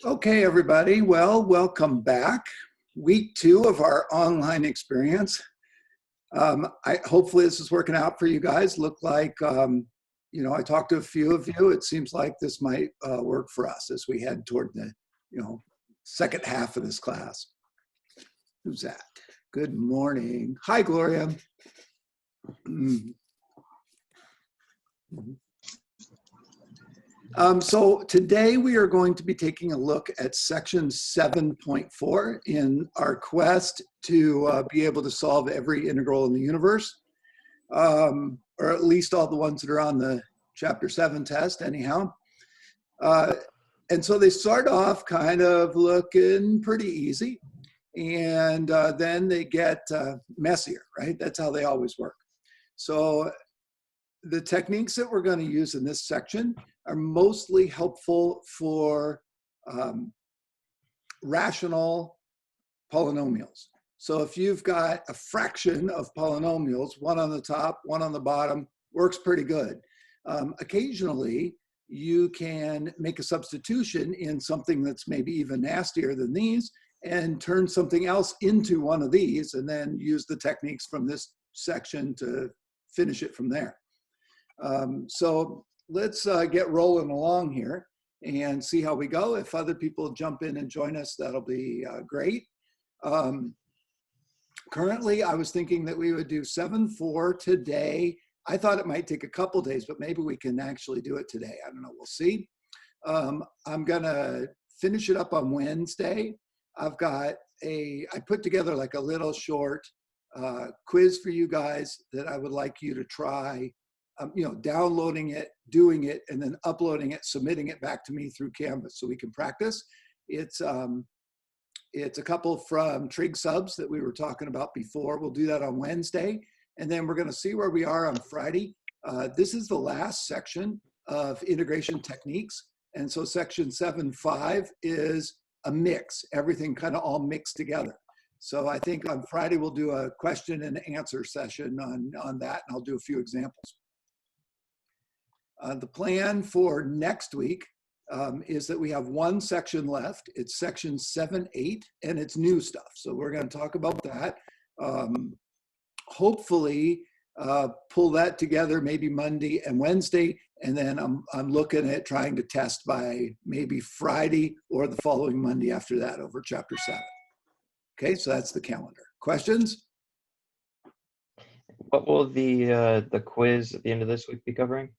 Okay, everybody. Well, welcome back. Week 2 of our online experience. Hopefully this is working out for you guys. Look like, I talked to a few of you. It seems like this might work for us as we head toward the, second half of this class. Who's that? Good morning. Hi, Gloria. So today we are going to be taking a look at section 7.4 in our quest to be able to solve every integral in the universe, or at least all the ones that are on the chapter 7 test anyhow. And so they start off kind of looking pretty easy, and then they get messier, right? That's how they always work. So the techniques that we're going to use in this section are mostly helpful for rational polynomials. So if you've got a fraction of polynomials, one on the top, one on the bottom, works pretty good. Occasionally, you can make a substitution in something that's maybe even nastier than these and turn something else into one of these and then use the techniques from this section to finish it from there. So let's get rolling along here and see how we go. If other people jump in and join us, that'll be great. Currently, I was thinking that we would do 7.4 today. I thought it might take a couple days, but maybe we can actually do it today. I don't know, we'll see. I'm gonna finish it up on Wednesday. I put together like a little short quiz for you guys that I would like you to try. Downloading it, doing it, and then uploading it, submitting it back to me through Canvas so we can practice. It's a couple from trig subs that we were talking about before. We'll do that on Wednesday, and then we're going to see where we are on Friday. This is the last section of integration techniques, and so section 7.5 is a mix, everything kind of all mixed together. So I think on Friday we'll do a question and answer session on that, and I'll do a few examples. The plan for next week is that we have one section left. It's section 7.8, and it's new stuff. So we're going to talk about that. Hopefully, pull that together maybe Monday and Wednesday, and then I'm looking at trying to test by maybe Friday or the following Monday after that over chapter 7. Okay, so that's the calendar. Questions? What will the quiz at the end of this week be covering?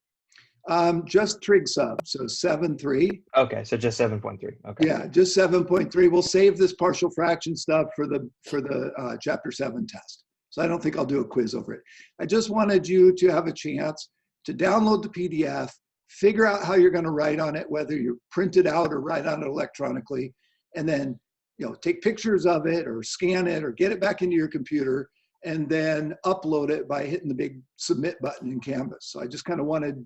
Just trig sub, so 7.3. Okay, so just 7.3. Okay. Yeah, just 7.3. We'll save this partial fraction stuff for the chapter 7 test. So I don't think I'll do a quiz over it. I just wanted you to have a chance to download the PDF, figure out how you're going to write on it, whether you print it out or write on it electronically, and then take pictures of it or scan it or get it back into your computer and then upload it by hitting the big submit button in Canvas. So I just kind of wanted,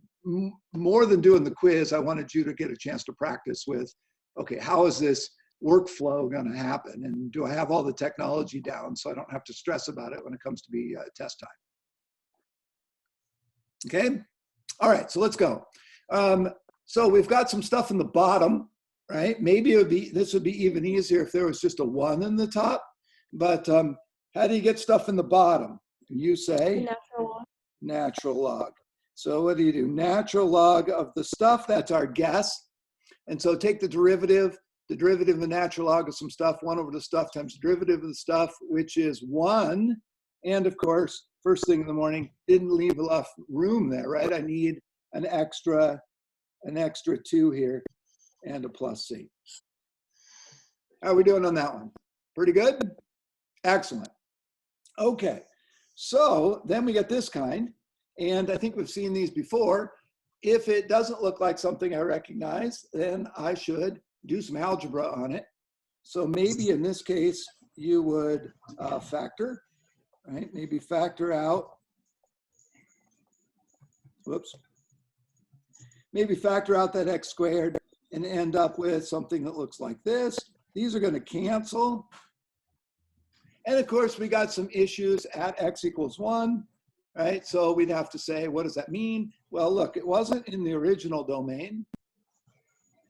more than doing the quiz, I wanted you to get a chance to practice with, okay, how is this workflow going to happen? And do I have all the technology down so I don't have to stress about it when it comes to be test time? Okay, all right, so let's go. So we've got some stuff in the bottom, right? Maybe this would be even easier if there was just a 1 in the top, but how do you get stuff in the bottom? You say? Natural log. Natural log. So what do you do? Natural log of the stuff, that's our guess. And so take the derivative of the natural log of some stuff, 1 over the stuff times the derivative of the stuff, which is 1. And of course, first thing in the morning, didn't leave enough room there, right? I need an extra 2 here and a plus c. How are we doing on that one? Pretty good? Excellent. Okay, so then we get this kind, and I think we've seen these before. If it doesn't look like something I recognize, then I should do some algebra on it. So maybe in this case, you would factor, right? Maybe factor out, whoops. Maybe factor out that x squared and end up with something that looks like this. These are going to cancel. And of course, we got some issues at x equals 1, right? So we'd have to say, what does that mean? Well, look, it wasn't in the original domain.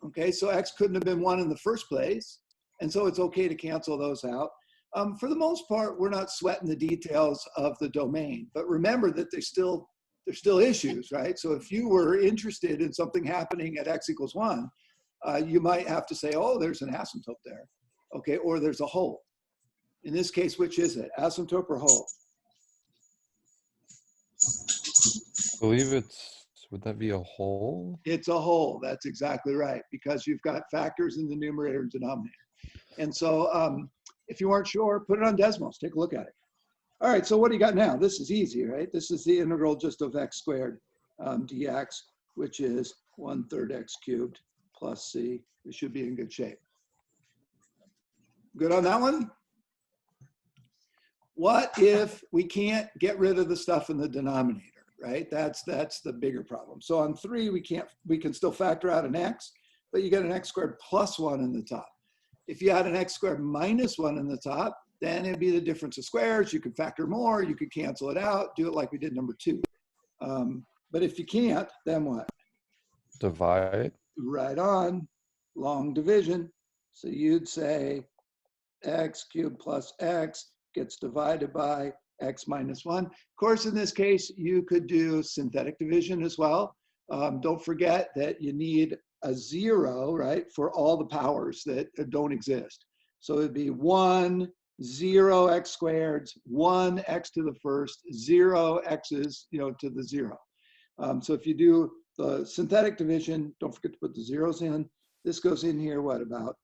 Okay, so x couldn't have been 1 in the first place. And so it's okay to cancel those out. For the most part, we're not sweating the details of the domain. But remember that there's still issues, right? So if you were interested in something happening at x equals 1, you might have to say, oh, there's an asymptote there. Okay, or there's a hole. In this case, which is it? Asymptote or hole? I believe it's, would that be a hole? It's a hole. That's exactly right, because you've got factors in the numerator and denominator. And so if you weren't sure, put it on Desmos. Take a look at it. All right, so what do you got now? This is easy, right? This is the integral just of x squared dx, which is 1/3 x cubed plus c. We should be in good shape. Good on that one? What if we can't get rid of the stuff in the denominator, right? That's the bigger problem. So on 3, we can still factor out an x, but you get an x squared plus 1 in the top. If you had an x squared minus 1 in the top, then it'd be the difference of squares. You could factor more, you could cancel it out, do it like we did number 2. But if you can't, then what? Divide. Right on, long division. So you'd say x cubed plus x gets divided by x minus 1. Of course, in this case, you could do synthetic division as well. Don't forget that you need a 0, right, for all the powers that don't exist. So it'd be 1, 0 x squareds, 1 x to the first, 0 x's, to the 0. So if you do the synthetic division, don't forget to put the zeros in. This goes in here, what, about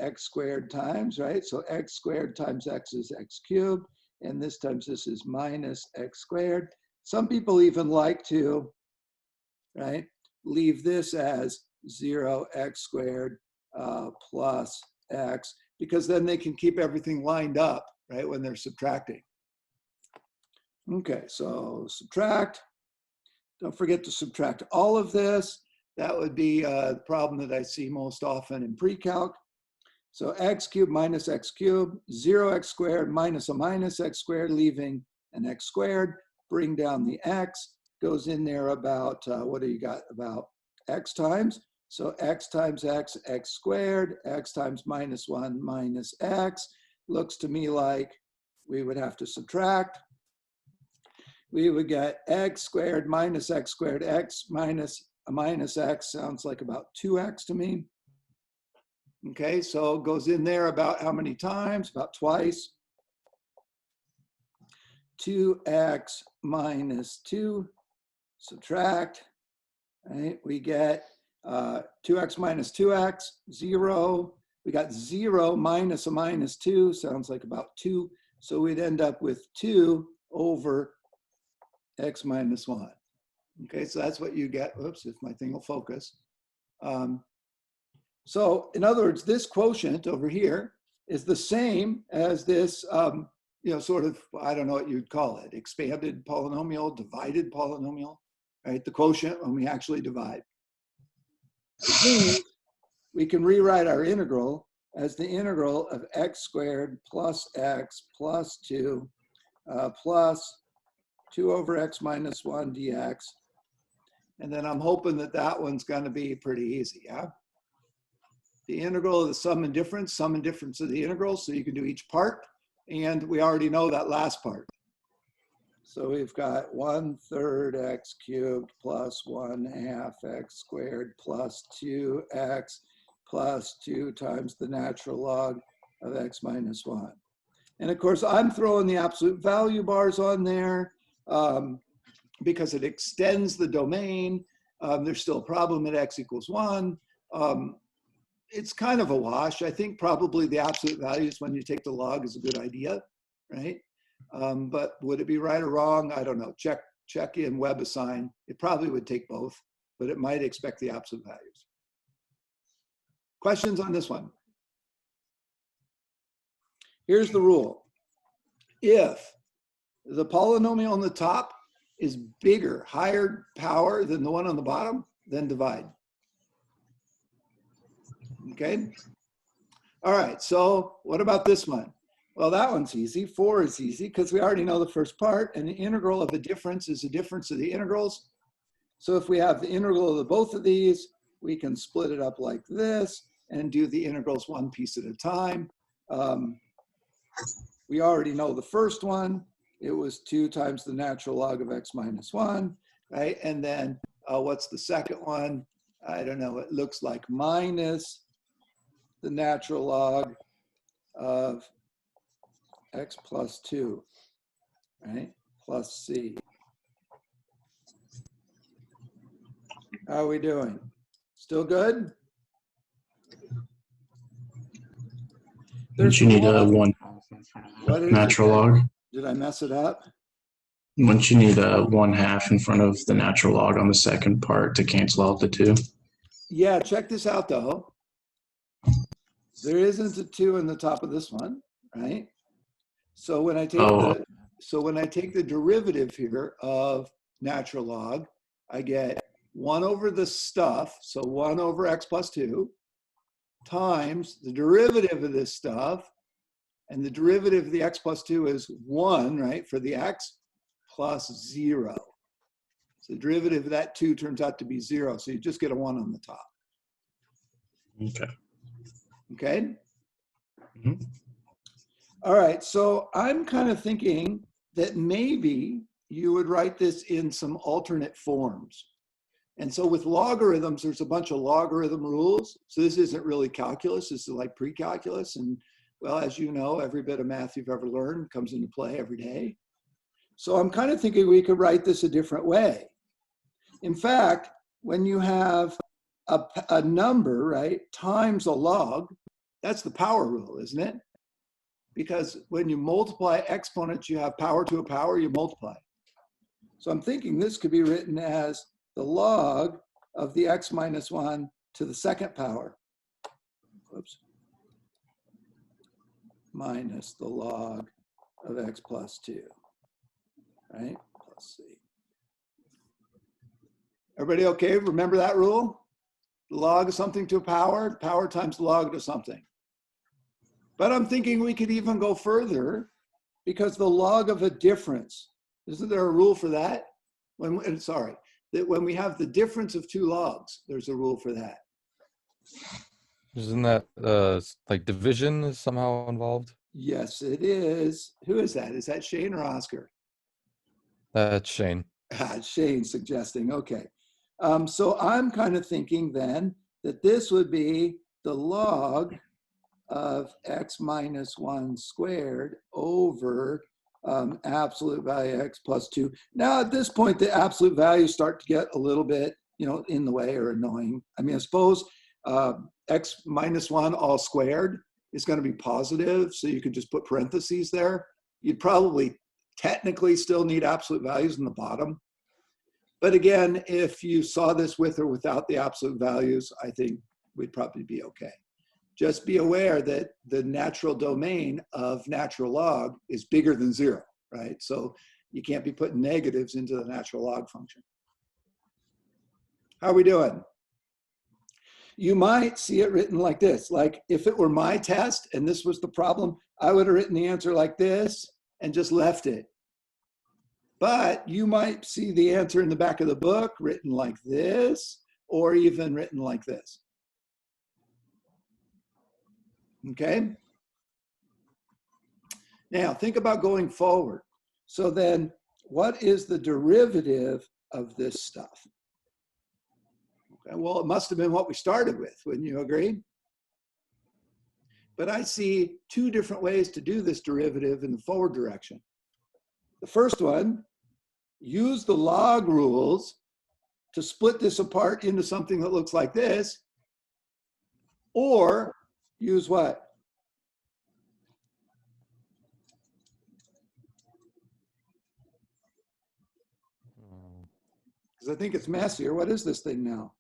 x squared times, right? So x squared times x is x cubed, and this times this is minus x squared. Some people even like to, right, leave this as 0 x squared plus x, because then they can keep everything lined up, right, when they're subtracting. Okay, so subtract. Don't forget to subtract all of this. That would be the problem that I see most often in pre-calc. So x cubed minus x cubed, 0 x squared minus a minus x squared, leaving an x squared. Bring down the x, goes in there about, what do you got, about x times. So x times x, x squared, x times minus 1 minus x. Looks to me like we would have to subtract. We would get x squared minus x squared, x minus a minus x, sounds like about 2x to me. Okay, so it goes in there about how many times? About twice. 2x minus 2, subtract, right? We get 2x minus 2x, 0. We got 0 minus a minus 2, sounds like about 2. So we'd end up with 2 over x minus 1. Okay, so that's what you get. Oops, if my thing will focus. So in other words, this quotient over here is the same as this, sort of, I don't know what you'd call it, expanded polynomial, divided polynomial, right? The quotient when we actually divide. Which means we can rewrite our integral as the integral of x squared plus x plus 2 plus 2 over x minus 1 dx. And then I'm hoping that that one's going to be pretty easy, yeah? The integral of the sum and difference of the integral, so you can do each part. And we already know that last part. So we've got 1/3 x cubed plus 1/2 x squared plus 2x plus 2 times the natural log of x minus 1. And of course, I'm throwing the absolute value bars on there because it extends the domain. There's still a problem at x equals 1. It's kind of a wash. I think probably the absolute values when you take the log is a good idea, right? But would it be right or wrong? I don't know. Check in WebAssign. It probably would take both, but it might expect the absolute values. Questions on this one? Here's the rule. If the polynomial on the top is bigger, higher power than the one on the bottom, then divide. Okay. All right. So what about this one? Well, that one's easy. 4 is easy because we already know the first part, and the integral of the difference is the difference of the integrals. So if we have the integral of both of these, we can split it up like this and do the integrals one piece at a time. We already know the first one. It was 2 times the natural log of x minus 1, right? And then what's the second one? I don't know. It looks like minus the natural log of x plus 2, right? Plus c. How are we doing? Still good? Don't you need a one What is natural it? log? Did I mess it up? Wouldn't you need a 1/2 in front of the natural log on the second part to cancel out the 2? Yeah, check this out though. There isn't a 2 in the top of this one, right? So when I take the derivative here of natural log, I get 1 over the stuff, so 1 over x plus 2, times the derivative of this stuff, and the derivative of the x plus 2 is 1, right, for the x, plus 0. So the derivative of that 2 turns out to be 0, so you just get a 1 on the top. Okay. Okay? Mhm. All right, so I'm kind of thinking that maybe you would write this in some alternate forms. And so with logarithms, there's a bunch of logarithm rules. So this isn't really calculus, this is like pre-calculus. And well, as you know, every bit of math you've ever learned comes into play every day. So I'm kind of thinking we could write this a different way. In fact, when you have a number, right, times a log, that's the power rule, isn't it? Because when you multiply exponents, you have power to a power, you multiply. So I'm thinking this could be written as the log of the x minus 1 to the second power. Whoops. Minus the log of x plus 2, right? Plus c. Everybody okay? Remember that rule? The log of something to a power, power times the log of something. But I'm thinking we could even go further because the log of a difference, isn't there a rule for that? That when we have the difference of 2 logs, there's a rule for that. Isn't that like division is somehow involved? Yes, it is. Who is that? Is that Shane or Oscar? That's Shane. Shane suggesting, okay. So I'm kind of thinking then that this would be the log of x minus 1 squared over absolute value x plus 2. Now at this point, the absolute values start to get a little bit, in the way or annoying. I mean, I suppose x minus 1 all squared is going to be positive, so you could just put parentheses there. You'd probably technically still need absolute values in the bottom. But again, if you saw this with or without the absolute values, I think we'd probably be okay. Just be aware that the natural domain of natural log is bigger than 0, right? So you can't be putting negatives into the natural log function. How are we doing? You might see it written like this. Like if it were my test and this was the problem, I would have written the answer like this and just left it. But you might see the answer in the back of the book written like this, or even written like this. Okay? Now, think about going forward. So then, what is the derivative of this stuff? Okay, well, it must have been what we started with, wouldn't you agree? But I see 2 different ways to do this derivative in the forward direction. The first one, use the log rules to split this apart into something that looks like this, or use what? Because I think it's messier. What is this thing now?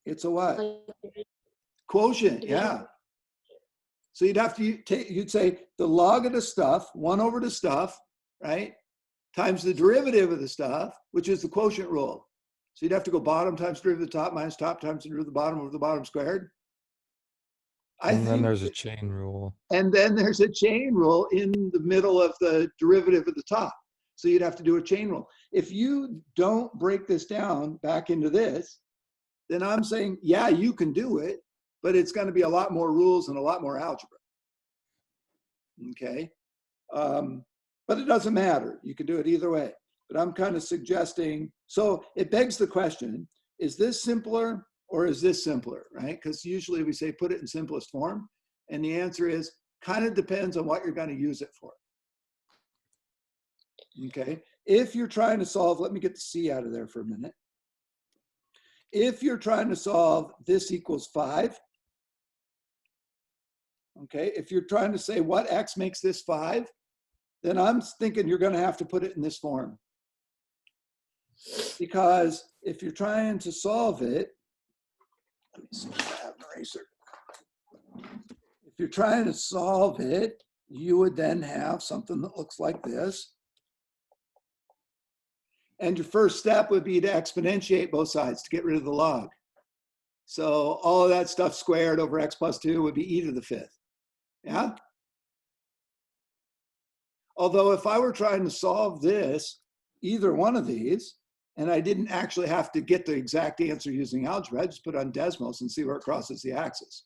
It's a what? Quotient, yeah. So you'd have to you'd say the log of the stuff, 1 over the stuff, right? Times the derivative of the stuff, which is the quotient rule. So you'd have to go bottom times derivative of the top minus top times the derivative of the bottom over the bottom squared. And then there's a chain rule. And then there's a chain rule in the middle of the derivative of the top. So you'd have to do a chain rule. If you don't break this down back into this, then I'm saying, yeah, you can do it, but it's going to be a lot more rules and a lot more algebra. Okay. But it doesn't matter. You can do it either way. But I'm kind of suggesting, so it begs the question, is this simpler or is this simpler, right? Because usually we say put it in simplest form. And the answer is kind of depends on what you're going to use it for. Okay. If you're trying to solve, let me get the C out of there for a minute. If you're trying to solve this equals 5, okay, if you're trying to say what X makes this 5, then I'm thinking you're going to have to put it in this form. Because if you're trying to solve it, let me see if I have an eraser. If you're trying to solve it, you would then have something that looks like this. And your first step would be to exponentiate both sides to get rid of the log. So all of that stuff squared over x plus 2 would be e to the 5th. Yeah? Although if I were trying to solve this, either one of these, and I didn't actually have to get the exact answer using algebra, I just put on Desmos and see where it crosses the axis.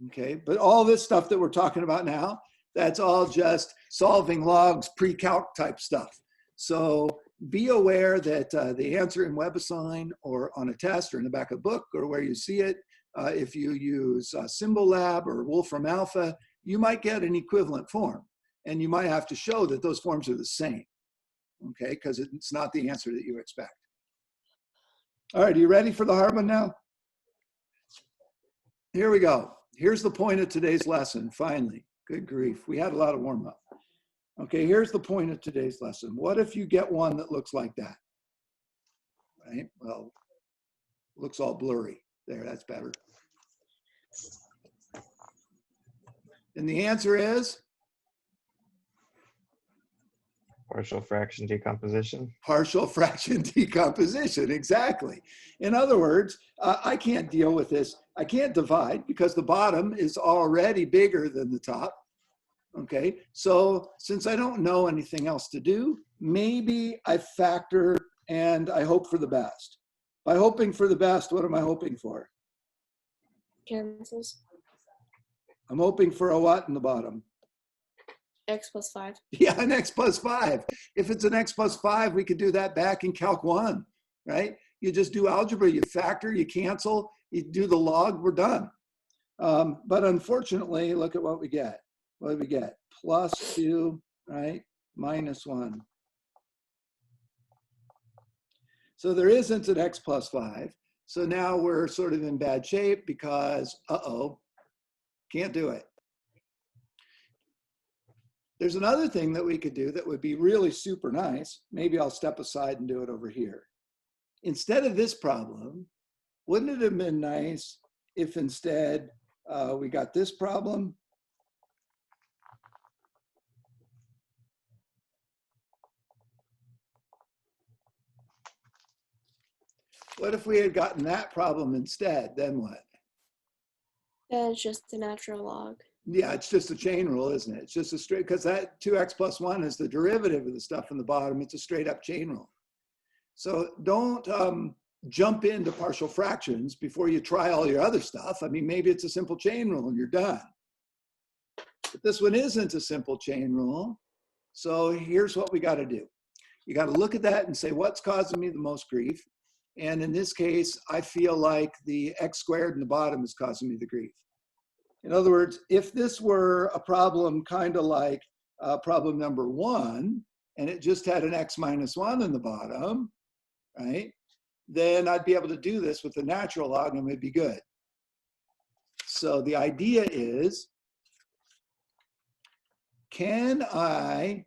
Okay, but all this stuff that we're talking about now, that's all just solving logs, pre-calc type stuff. So be aware that the answer in WebAssign or on a test or in the back of a book or where you see it, if you use Symbol Lab or Wolfram Alpha, you might get an equivalent form. And you might have to show that those forms are the same, okay? Because it's not the answer that you expect. All right, are you ready for the hard one now? Here we go. Here's the point of today's lesson, finally. Good grief, we had a lot of warm up. Okay, here's the point of today's lesson. What if you get one that looks like that? Right, well, looks all blurry. There, that's better. And the answer is? Partial fraction decomposition. Partial fraction decomposition, exactly. In other words, I can't deal with this. I can't divide because the bottom is already bigger than the top. Okay, so since I don't know anything else to do, maybe I factor and I hope for the best. By hoping for the best, what am I hoping for? Cancels. I'm hoping for a what in the bottom? X plus 5. Yeah, an x plus 5. If it's an x plus 5, we could do that back in Calc 1, right? You just do algebra, you factor, you cancel, you do the log, we're done. But unfortunately, look at what we get. What do we get? Plus 2, right? Minus 1. So there isn't an x plus 5. So now we're sort of in bad shape because, uh-oh, can't do it. There's another thing that we could do that would be really super nice. Maybe I'll step aside and do it over here. Instead of this problem, wouldn't it have been nice if instead we got this problem? What if we had gotten that problem instead? Then what? Then it's just the natural log. Yeah, it's just a chain rule, isn't it? It's just a straight, because that 2x plus 1 is the derivative of the stuff in the bottom. It's a straight up chain rule. So don't jump into partial fractions before you try all your other stuff. I mean, maybe it's a simple chain rule and you're done. But this one isn't a simple chain rule. So here's what we got to do. You got to look at that and say, what's causing me the most grief? And in this case, I feel like the x squared in the bottom is causing me the grief. In other words, if this were a problem kind of like problem number 1, and it just had an x minus 1 in the bottom, right? Then I'd be able to do this with the natural log and it'd be good. So the idea is, can I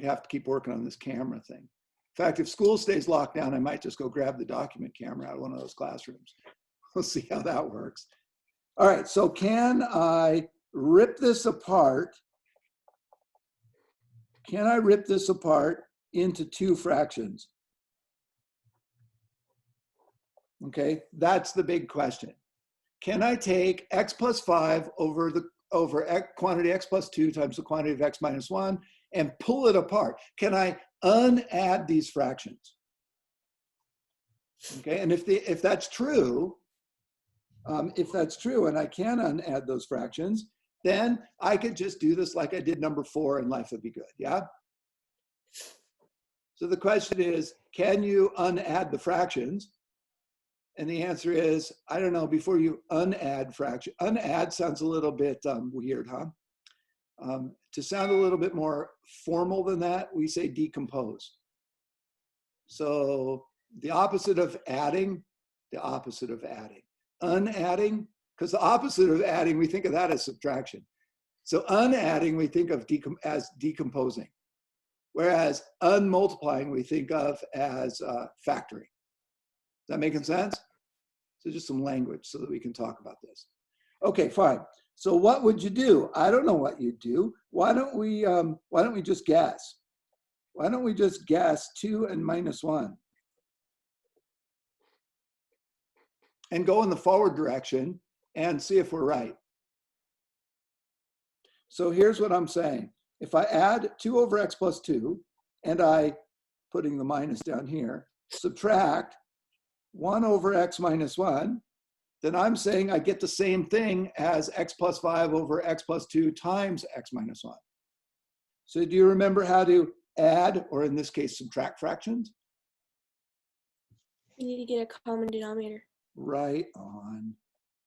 have to keep working on this camera thing. In fact, if school stays locked down, I might just go grab the document camera out of one of those classrooms. We'll see how that works. All right, so can I rip this apart? Can I rip this apart into 2 fractions? Okay, that's the big question. Can I take x plus 5 over quantity x plus 2 times the quantity of x minus 1 and pull it apart? Can I unadd these fractions? Okay, and if that's true, and I can unadd those fractions, then I could just do this like I did number 4 and life would be good, yeah? So the question is, can you unadd the fractions? And the answer is, I don't know, before you unadd fraction, unadd sounds a little bit weird, huh? To sound a little bit more formal than that, we say decompose. So the opposite of adding, unadding, because the opposite of adding, we think of that as subtraction. So unadding, we think of as decomposing. Whereas unmultiplying, we think of as factoring. Is that making sense? So just some language so that we can talk about this. Okay, fine. So what would you do? I don't know what you'd do. Why don't we just guess? Why don't we just guess 2 and minus 1? And go in the forward direction and see if we're right. So here's what I'm saying. If I add 2 over x plus 2, and I, putting the minus down here, subtract 1 over x minus 1, then I'm saying I get the same thing as x plus 5 over x plus 2 times x minus 1. So do you remember how to add, or in this case, subtract fractions? You need to get a common denominator. Right on.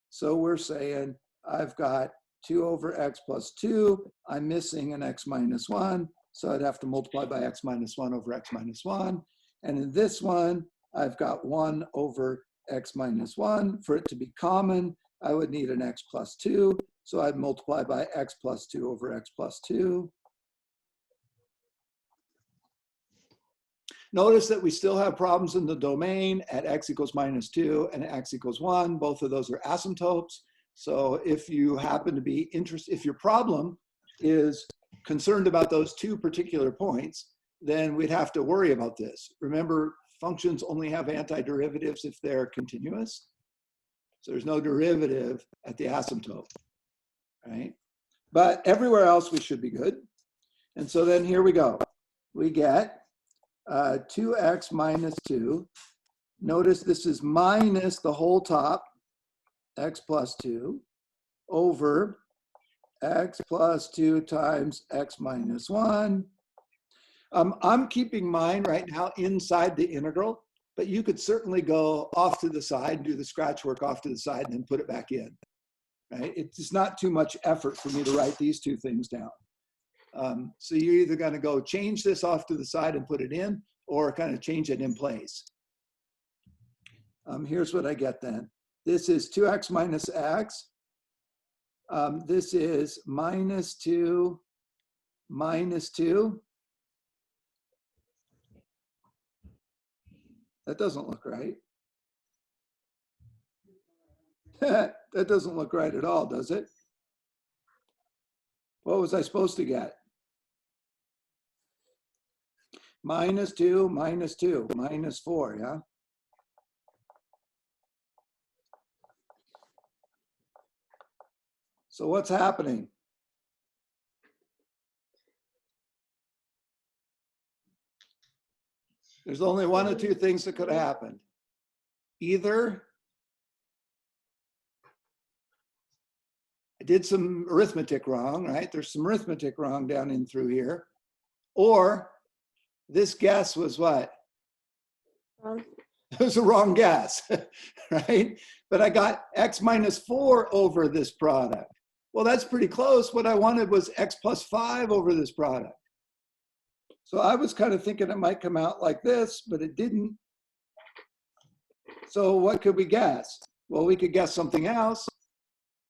So we're saying I've got 2 over x plus 2. I'm missing an x minus 1. So I'd have to multiply by x minus 1 over x minus 1. And in this one, I've got 1 over x minus 1. For it to be common, I would need an x plus 2. So I'd multiply by x plus 2 over x plus 2. Notice that we still have problems in the domain at x equals minus 2 and x equals 1. Both of those are asymptotes. So if you happen to be interested, if your problem is concerned about those 2 particular points, then we'd have to worry about this. Remember, functions only have antiderivatives if they're continuous. So there's no derivative at the asymptote, right? But everywhere else we should be good. And so then here we go. We get 2x minus 2. Notice this is minus the whole top, x plus 2, over x plus 2 times x minus 1. I'm keeping mine right now inside the integral, but you could certainly go off to the side and do the scratch work off to the side and then put it back in, right? It's not too much effort for me to write these 2 things down. So you're either going to go change this off to the side and put it in, or kind of change it in place. Here's what I get then. This is 2x minus x. This is minus 2 minus 2. That doesn't look right. That doesn't look right at all, does it? What was I supposed to get? Minus 2 minus 2, minus 4, yeah? So what's happening? There's only one of 2 things that could have happened. Either I did some arithmetic wrong, right? There's some arithmetic wrong down in through here. Or this guess was what? Wrong. It was a wrong guess, right? But I got x minus 4 over this product. Well, that's pretty close. What I wanted was x plus 5 over this product. So I was kind of thinking it might come out like this, but it didn't. So what could we guess? Well, we could guess something else.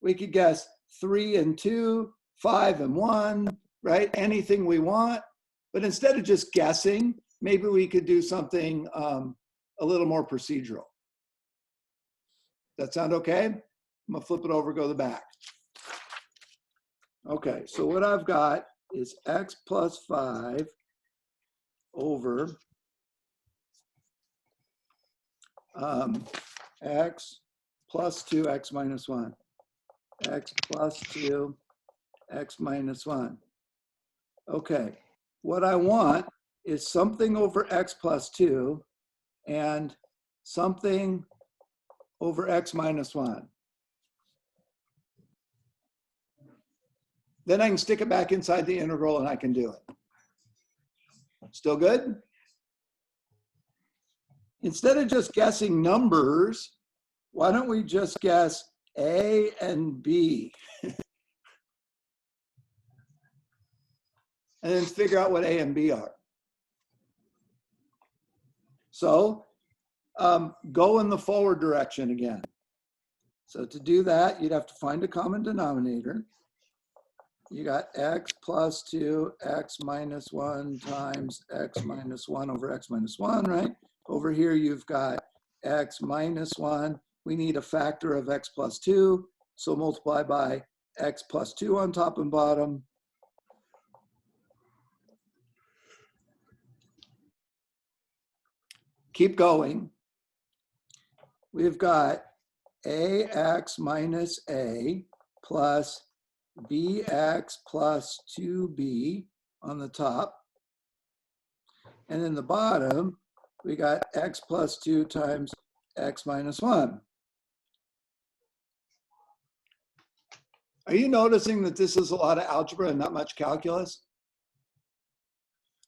We could guess 3 and 2, 5 and 1, right? Anything we want. But instead of just guessing, maybe we could do something a little more procedural. That sound okay? I'm gonna flip it over, go to the back. Okay, so what I've got is x plus 5 over x plus 2, x minus 1, x plus 2, x minus 1. Okay, what I want is something over x plus 2 and something over x minus 1. Then I can stick it back inside the integral and I can do it. Still good? Instead of just guessing numbers, why don't we just guess A and B? And then figure out what A and B are. So go in the forward direction again. So to do that, you'd have to find a common denominator. You got x plus 2, x minus 1 times x minus 1 over x minus 1, right? Over here, you've got x minus 1. We need a factor of x plus 2. So multiply by x plus 2 on top and bottom. Keep going. We've got ax minus a plus bx plus 2b on the top. And in the bottom, we got x plus 2 times x minus 1. Are you noticing that this is a lot of algebra and not much calculus?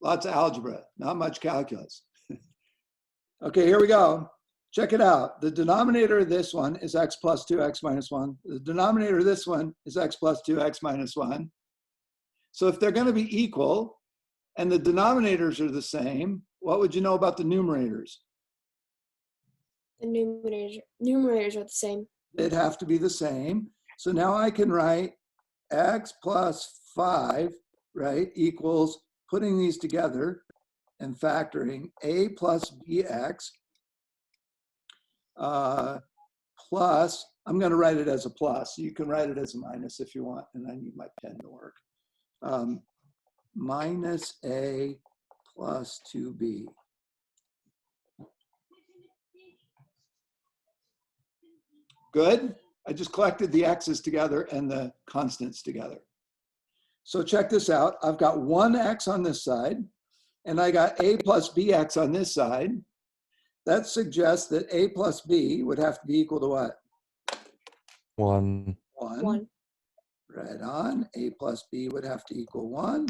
Lots of algebra, not much calculus. Okay, here we go. Check it out. The denominator of this one is x plus 2, x minus 1. The denominator of this one is x plus 2, x minus 1. So if they're going to be equal and the denominators are the same, what would you know about the numerators? The numerators are the same. They'd have to be the same. So now I can write x plus 5, right, equals putting these together and factoring a plus bx plus, I'm going to write it as a plus. You can write it as a minus if you want, and I need my pen to work. Minus a plus 2b. Good. I just collected the x's together and the constants together. So check this out. I've got one x on this side, and I got a plus bx on this side. That suggests that a plus b would have to be equal to what? 1. 1. Right on. A plus b would have to equal 1.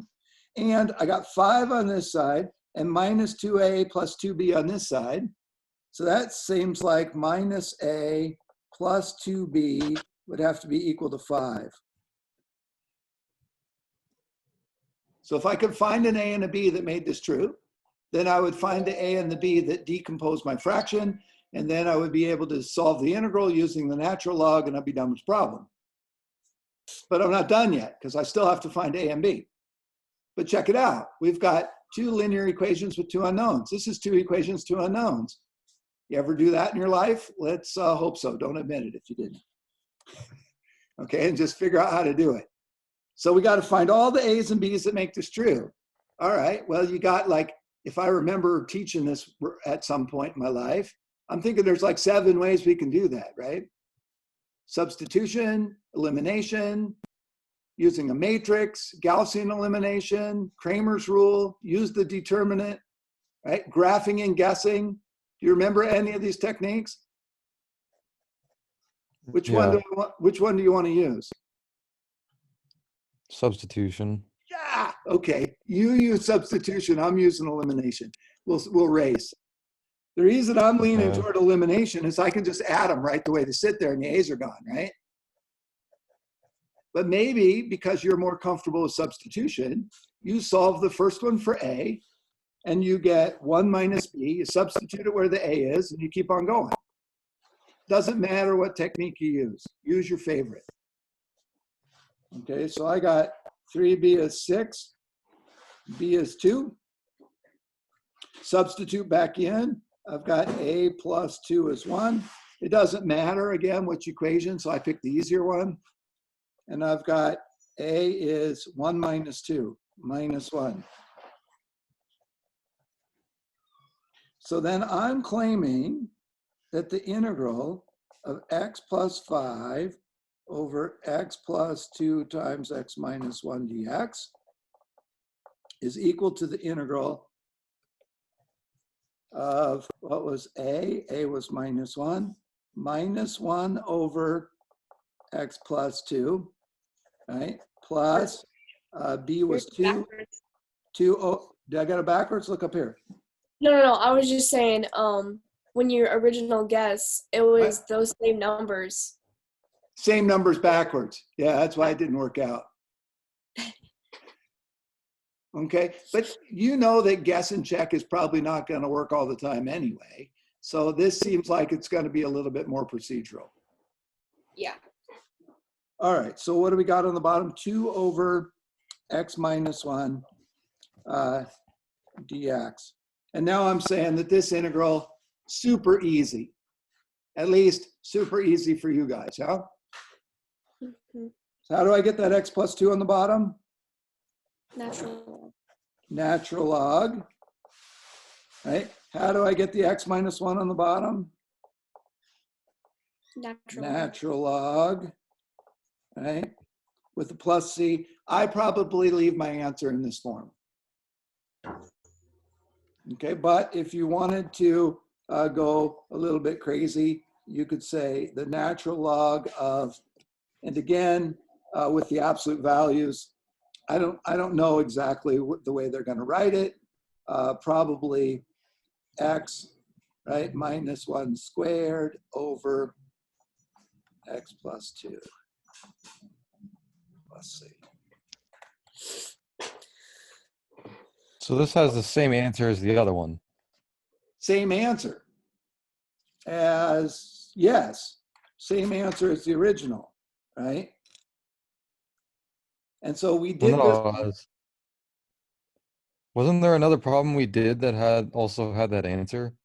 And I got 5 on this side and minus 2a plus 2b on this side. So that seems like minus a plus 2b would have to be equal to 5. So if I could find an a and a b that made this true, then I would find the a and the b that decompose my fraction, and then I would be able to solve the integral using the natural log, and I'd be done with the problem. But I'm not done yet, because I still have to find a and b. But check it out. We've got 2 linear equations with 2 unknowns. This is 2 equations, 2 unknowns. You ever do that in your life? Let's hope so. Don't admit it if you didn't. Okay, and just figure out how to do it. So we got to find all the a's and b's that make this true. All right, well, you got like, if I remember teaching this at some point in my life, I'm thinking there's like 7 ways we can do that, right? Substitution, elimination, using a matrix, Gaussian elimination, Kramer's rule, use the determinant, right? Graphing and guessing. Do you remember any of these techniques? Which one do you want to use? Substitution. Yeah, okay. You use substitution, I'm using elimination. We'll race. The reason I'm leaning toward elimination is I can just add them right the way they sit there and the a's are gone, right? But maybe because you're more comfortable with substitution, you solve the first one for a and you get 1 minus b, you substitute it where the a is and you keep on going. Doesn't matter what technique you use your favorite. Okay, so I got 3b is 6, b is 2. Substitute back in. I've got a plus 2 is 1. It doesn't matter, again, which equation, so I picked the easier one. And I've got a is 1 minus 2, minus 1. So then I'm claiming that the integral of x plus 5 over x plus 2 times x minus 1 dx is equal to the integral of, what was A? A was -1 over x plus 2, right? Plus B was 2. Backwards. 2, oh, did I get it backwards? Look up here. No, I was just saying, when your original guess, it was those same numbers. Same numbers backwards. Yeah, that's why it didn't work out. Okay, but you know that guess and check is probably not going to work all the time anyway. So this seems like it's going to be a little bit more procedural. Yeah. All right, so what do we got on the bottom? 2 over x minus 1 dx. And now I'm saying that this integral, super easy. At least super easy for you guys, yeah? Mm-hmm. So how do I get that x plus 2 on the bottom? Natural log, right? How do I get the x minus 1 on the bottom? Natural log, right? With the plus c. I probably leave my answer in this form. Okay, but if you wanted to go a little bit crazy, you could say the natural log of, and again, with the absolute values, I don't know exactly what the way they're going to write it. Probably x, right, minus 1 squared over x plus 2 plus c. So this has the same answer as the other one. Same answer as, yes, same answer as the original, right? And so we did this. Wasn't there another problem we did that had also had that answer?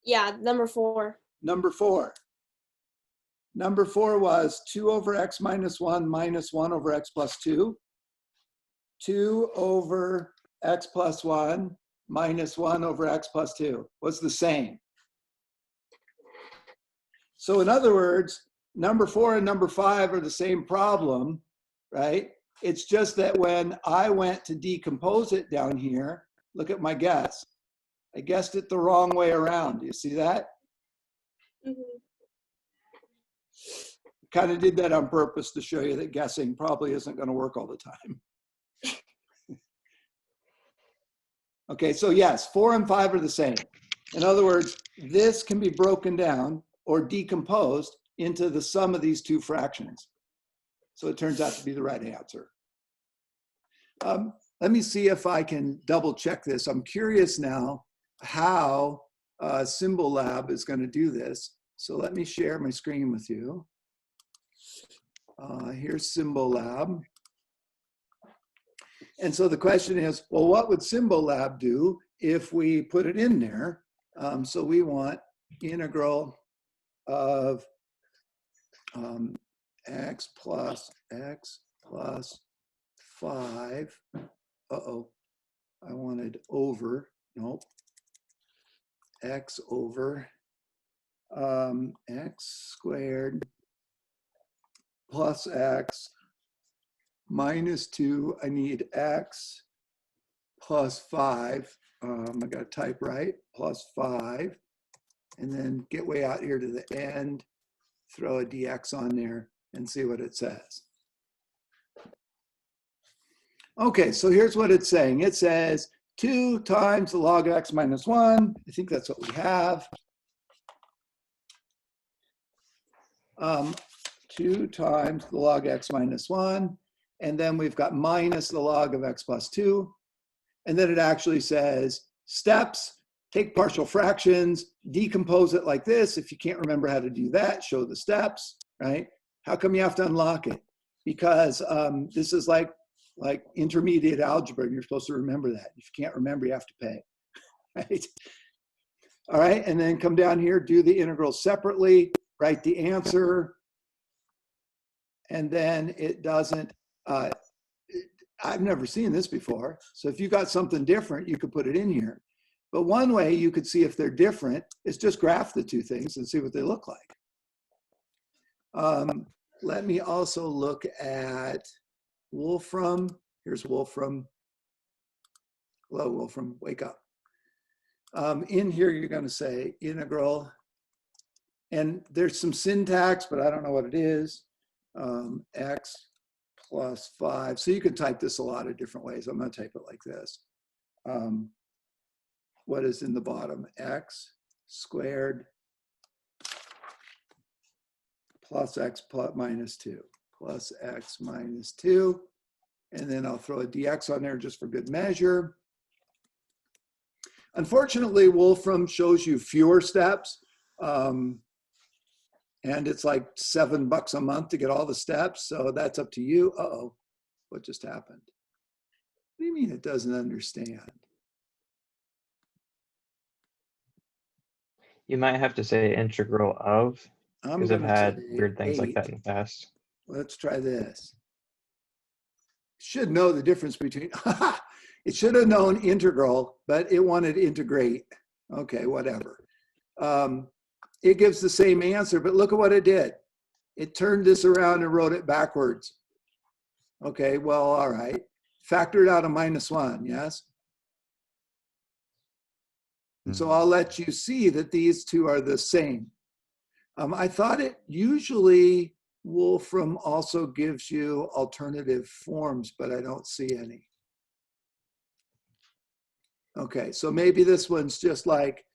Yeah, number 4. Number 4. Number 4 was 2 over x minus 1 minus 1 over x plus 2. 2 over x plus 1 minus 1 over x plus 2 was the same. So in other words, number 4 and number 5 are the same problem, right? It's just that when I went to decompose it down here, look at my guess. I guessed it the wrong way around. Do you see that? Mm-hmm. Kind of did that on purpose to show you that guessing probably isn't going to work all the time. Okay, so yes, 4 and 5 are the same. In other words, this can be broken down or decomposed into the sum of these two fractions. So it turns out to be the right answer. Let me see if I can double check this. I'm curious now how Symbol Lab is going to do this. So let me share my screen with you. Here's Symbol Lab. And so the question is, well, what would Symbol Lab do if we put it in there? So we want integral of x plus 5. Uh-oh, I wanted over, nope. X over x squared plus x minus 2. I need x plus 5. I got to type right, plus 5. And then get way out here to the end, throw a dx on there and see what it says. Okay, so here's what it's saying. It says 2 times the log of x minus 1. I think that's what we have. 2 times the log of x minus 1. And then we've got minus the log of x plus 2. And then it actually says steps, take partial fractions, decompose it like this. If you can't remember how to do that, show the steps, right? How come you have to unlock it? Because this is like intermediate algebra, and you're supposed to remember that. If you can't remember, you have to pay, right? All right, and then come down here, do the integrals separately, write the answer, and then it doesn't, I've never seen this before. So if you got something different, you could put it in here. But one way you could see if they're different is just graph the two things and see what they look like. Let me also look at Wolfram. Here's Wolfram. Hello, Wolfram, wake up. In here, you're going to say integral. And there's some syntax, but I don't know what it is. X plus 5. So you can type this a lot of different ways. I'm going to type it like this. What is in the bottom? X squared plus x plus minus 2. Plus x minus 2. And then I'll throw a dx on there just for good measure. Unfortunately, Wolfram shows you fewer steps. And it's like $7 a month to get all the steps. So that's up to you. Uh-oh, what just happened? What do you mean it doesn't understand? You might have to say integral of, I'm because I've gonna had say weird things like 8. that in the past. Let's try this. Should know the difference between, it should have known integral, but it wanted integrate. Okay, whatever. It gives the same answer, but look at what it did. It turned this around and wrote it backwards. Okay, well, all right. Factored out a -1, yes? And so I'll let you see that these two are the same. I thought it usually Wolfram also gives you alternative forms, but I don't see any. Okay, so maybe this one's just like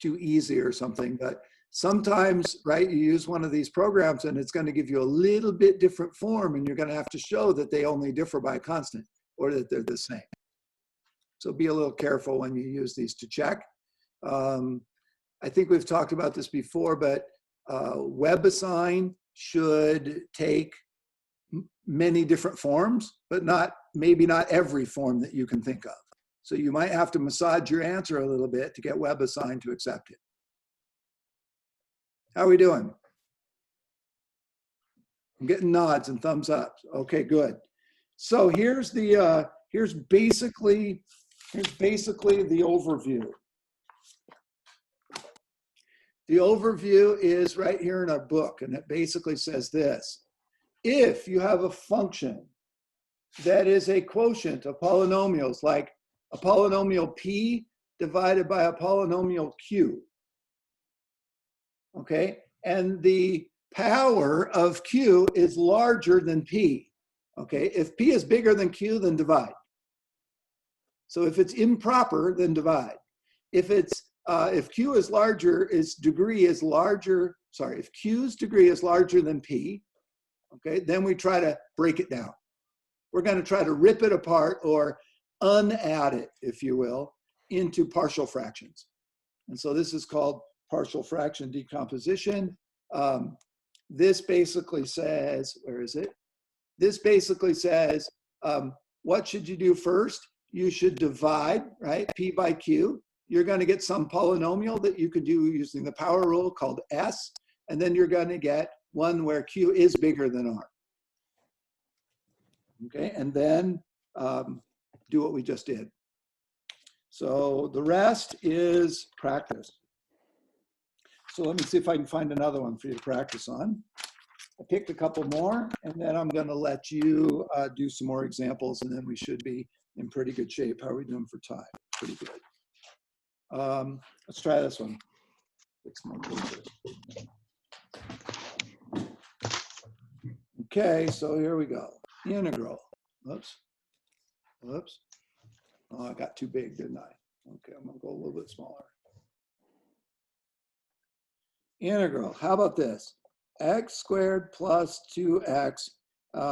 too easy or something, but sometimes, right, you use one of these programs and it's going to give you a little bit different form and you're going to have to show that they only differ by a constant or that they're the same. So be a little careful when you use these to check. I think we've talked about this before, but WebAssign should take many different forms, but maybe not every form that you can think of. So you might have to massage your answer a little bit to get WebAssign to accept it. How are we doing? I'm getting nods and thumbs up. Okay, good. So here's basically the overview. The overview is right here in our book, and it basically says this. If you have a function that is a quotient of polynomials, like a polynomial p divided by a polynomial q, okay? And the power of q is larger than p, okay? If p is bigger than q, then divide. So if it's improper, then divide. If q is larger, its degree is larger, sorry, if q's degree is larger than p, okay, then we try to break it down. We're going to try to rip it apart or unadd it, if you will, into partial fractions. And so this is called partial fraction decomposition. This basically says, where is it? This basically says, what should you do first? You should divide, right, p by q. You're going to get some polynomial that you could do using the power rule called S, and then you're going to get one where q is bigger than r. Okay, and then do what we just did. So the rest is practice. So let me see if I can find another one for you to practice on. I picked a couple more, and then I'm going to let you do some more examples, and then we should be in pretty good shape. How are we doing for time? Pretty good. Let's try this one. Okay, so here we go. Integral. Whoops. Whoops. Oh, I got too big, didn't I? Okay, I'm going to go a little bit smaller. Integral. How about this? X squared plus 2x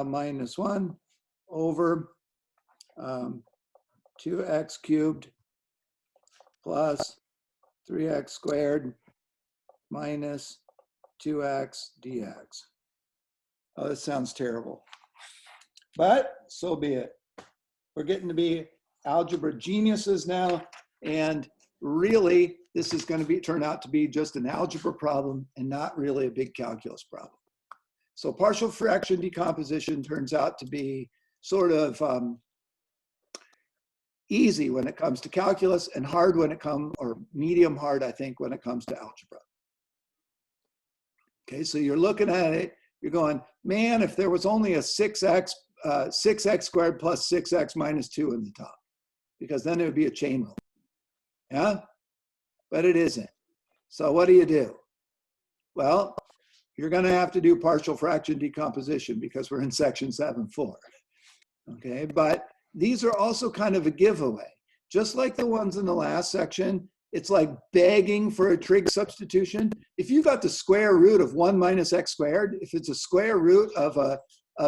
minus 1 over 2x cubed plus 3x squared minus 2x dx. Oh, this sounds terrible. But so be it. We're getting to be algebra geniuses now, and really this is going to turn out to be just an algebra problem and not really a big calculus problem. So partial fraction decomposition turns out to be sort of easy when it comes to calculus and hard when it comes, or medium hard, I think, when it comes to algebra. Okay, so you're looking at it, you're going, man, if there was only a 6x squared plus 6x minus 2 in the top, because then it would be a chain rule. Yeah, but it isn't. So what do? Well, you're going to have to do partial fraction decomposition because we're in section 7.4. Okay, but these are also kind of a giveaway. Just like the ones in the last section, it's like begging for a trig substitution. If you got the square root of 1 minus x squared, if it's a square root of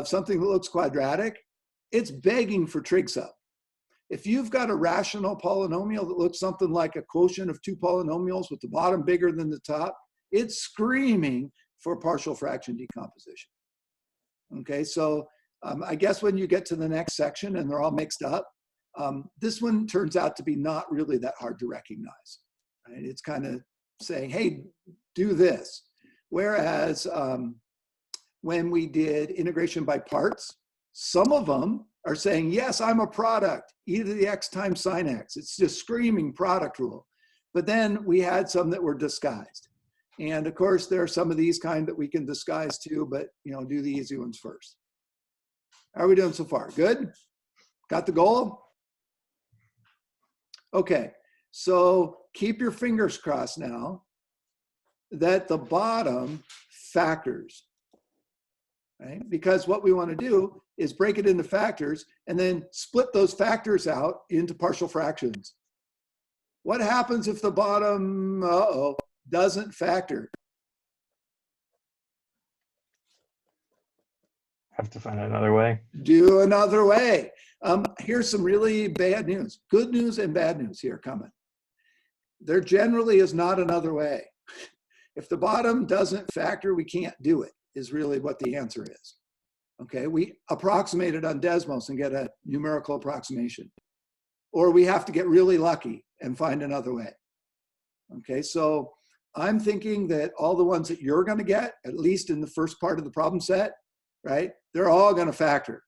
something that looks quadratic, it's begging for trig sub. If you've got a rational polynomial that looks something like a quotient of two polynomials with the bottom bigger than the top, it's screaming for partial fraction decomposition. Okay, so I guess when you get to the next section and they're all mixed up, this one turns out to be not really that hard to recognize. Right? It's kind of saying, hey, do this. Whereas when we did integration by parts, some of them are saying, yes, I'm a product, e to the x times sine x. It's just screaming product rule. But then we had some that were disguised. And of course, there are some of these kind that we can disguise too, but do the easy ones first. How are we doing so far? Good? Got the goal? Okay, so keep your fingers crossed now that the bottom factors, right? Because what we want to do is break it into factors and then split those factors out into partial fractions. What happens if the bottom, doesn't factor? Have to find another way. Do another way. Here's some really bad news. Good news and bad news here coming. There generally is not another way. If the bottom doesn't factor, we can't do it, is really what the answer is. Okay, we approximate it on Desmos and get a numerical approximation. Or we have to get really lucky and find another way. Okay, so I'm thinking that all the ones that you're going to get, at least in the first part of the problem set, right, they're all going to factor.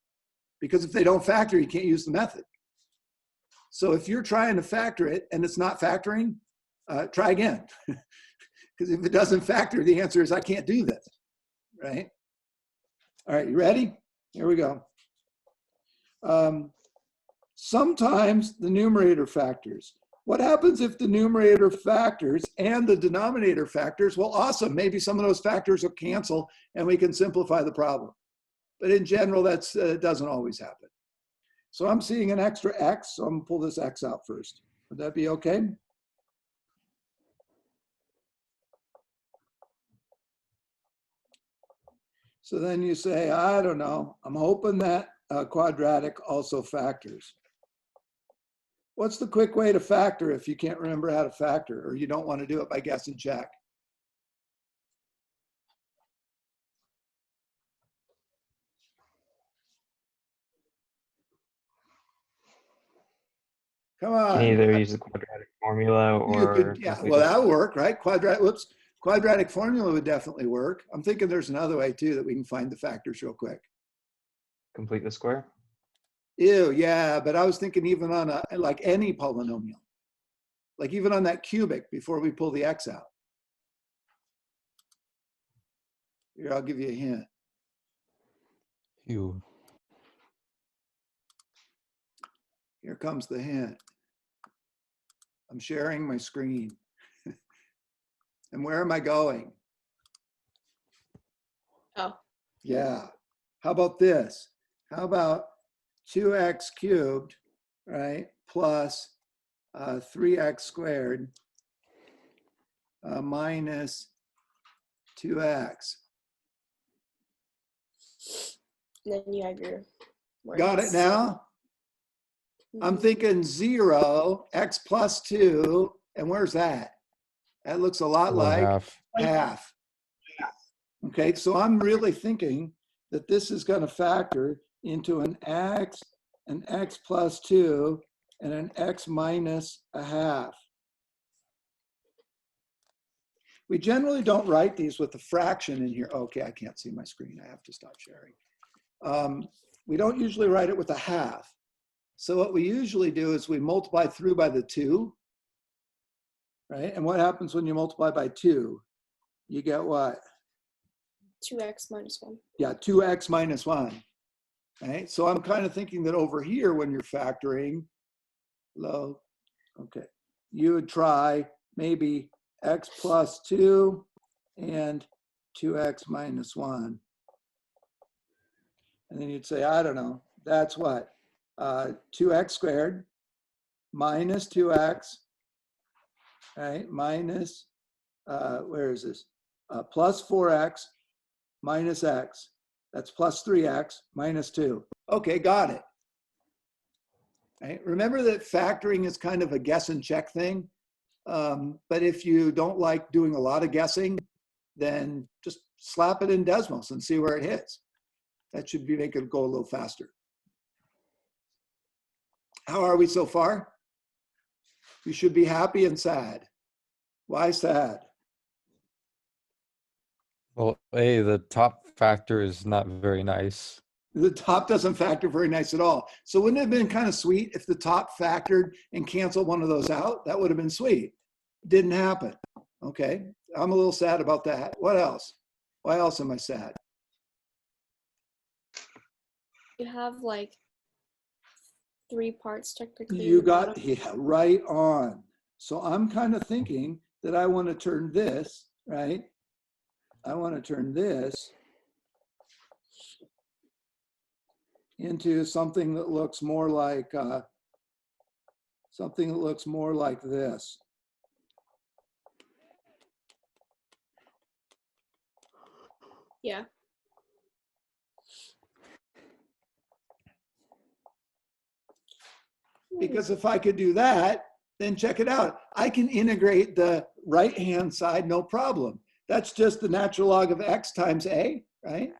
Because if they don't factor, you can't use the method. So if you're trying to factor it and it's not factoring, try again. Because if it doesn't factor, the answer is I can't do this, right? All right, you ready? Here we go. Sometimes the numerator factors. What happens if the numerator factors and the denominator factors? Well, awesome. Maybe some of those factors will cancel and we can simplify the problem. But in general, that doesn't always happen. So I'm seeing an extra x, so I'm going to pull this x out first. Would that be okay? So then you say, I don't know. I'm hoping that quadratic also factors. What's the quick way to factor if you can't remember how to factor or you don't want to do it by guess and check? Come on. You can either use the quadratic formula or Yeah, well, that would work, right? Quadratic formula would definitely work. I'm thinking there's another way too that we can find the factors real quick. complete the square. Ew, yeah, but I was thinking even on like any polynomial, like even on that cubic before we pull the x out. Here, I'll give you a hint. You. Here comes the hint. I'm sharing my screen. And where am I going? Oh. Yeah. How about this? How about 2x cubed, right, plus 3x squared minus 2x. And then you have your words. Got it now? I'm thinking 0, x plus 2, and where's that? That looks a lot like half. Okay, so I'm really thinking that this is going to factor into an x plus 2, and an x minus a half. We generally don't write these with a fraction in here. Okay, I can't see my screen. I have to stop sharing. We don't usually write it with a half. So what we usually do is we multiply through by the 2, right? And what happens when you multiply by 2? You get what? 2x minus 1. Yeah, 2x minus 1. Right? So I'm kind of thinking that over here when you're factoring, okay, you would try maybe x plus 2 and 2x minus 1. And then you'd say, I don't know, that's what? 2x squared minus 2x, right? Minus, where is this? Plus 4x minus x. That's plus 3x minus 2. Okay, got it. Right? Remember that factoring is kind of a guess and check thing. But if you don't like doing a lot of guessing, then just slap it in Desmos and see where it hits. That should make it go a little faster. How are we so far? We should be happy and sad. Why sad? Well, A, the top factor is not very nice. The top doesn't factor very nice at all. So wouldn't it have been kind of sweet if the top factored and canceled one of those out? That would have been sweet. Didn't happen. Okay, I'm a little sad about that. What else? Why else am I sad? You have like 3 parts technically. You got, yeah, right on. So I'm kind of thinking that I want to turn this, right? I want to turn this into something that looks more like this. Yeah. Because if I could do that, then check it out. I can integrate the right-hand side, no problem. That's just the natural log of x times a, right?